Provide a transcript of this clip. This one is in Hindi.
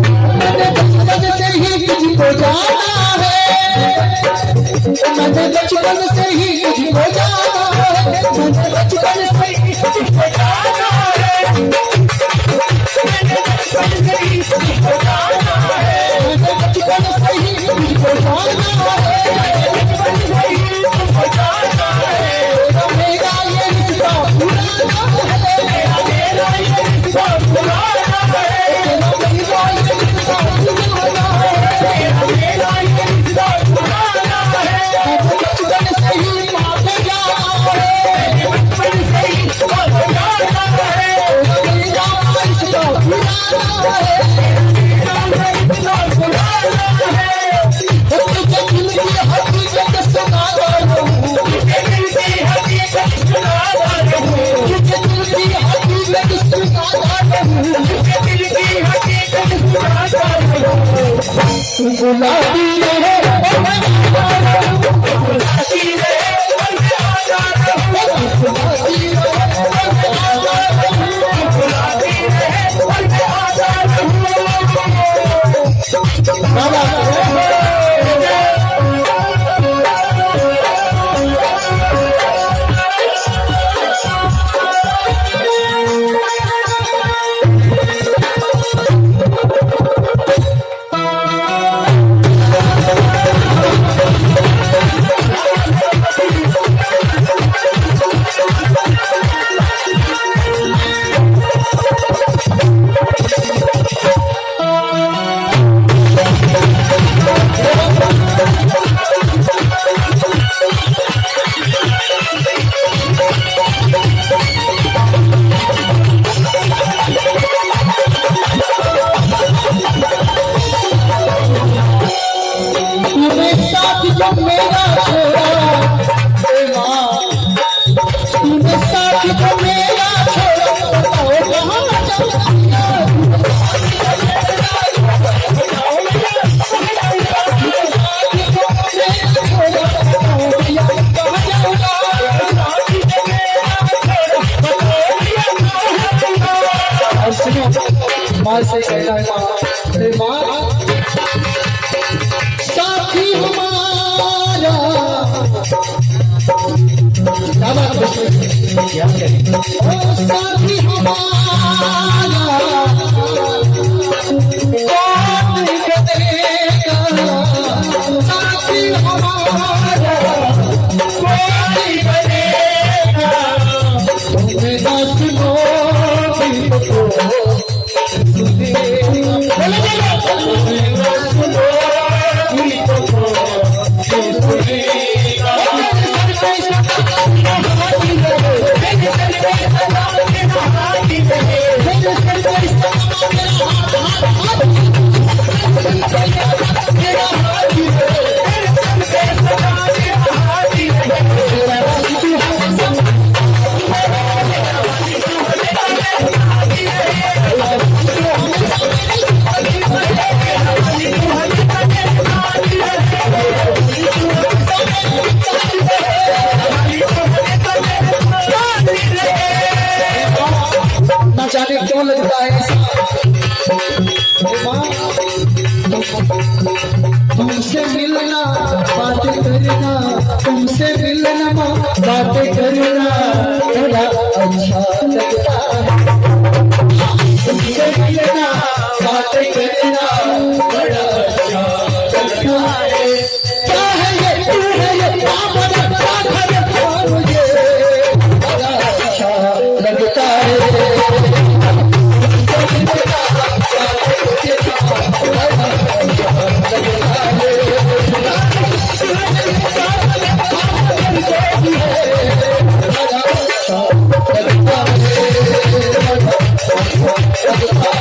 बचपन से ही तुझको जाना है, मैंने बचपन से ही तुझको जाना है, मैंने बचपन से ही तुझको जाना है, मैंने बचपन से ही तुझको जाना है, बचपन से ही तुझको जाना है, मेरा ये रिश्ता पुराना है, मेरा ये रिश्ता पुराना है, मेरा ये रिश्ता पुराना है, मेरा ये रिश्ता पुराना है, बचपन से ही माफ जाना है, बचपन से ही माफ जाना है, मेरा रिश्ता पुराना है, मेरा रिश्ता पुराना है, तुझे दिल की हकीकत सुनाता रहूं, तुझे दिल की हकीकत सुनाता रहूं, तुझे दिल की हकीकत सुनाता रहूं, तुझे दिल की हकीकत सुनाता रहूं, तू गुलाबी है और मैं आज़ाद रहूं, गुलाबी है और मैं आज़ाद रहूं, गुलाबी है और मैं आज़ाद रहूं, गुलाबी है और मैं आज़ाद रहूं। माँ से कहना है माँ साथी हमारा क्या साथी हमारा कौन बनेगा, साथी हमारा कोई बनेगा, तुम्हें दस लोग ना जाने क्यों लगता है तुमसे मिलना बातें करना, तुमसे मिलना बातें करना बड़ा अच्छा लगता है। तुमसे मिलना बातें करना बड़ा अच्छा लगता है। क्या है ये तू है ये क्या बड़ा क्या है मुझे बड़ा अच्छा लगता है। Let's go.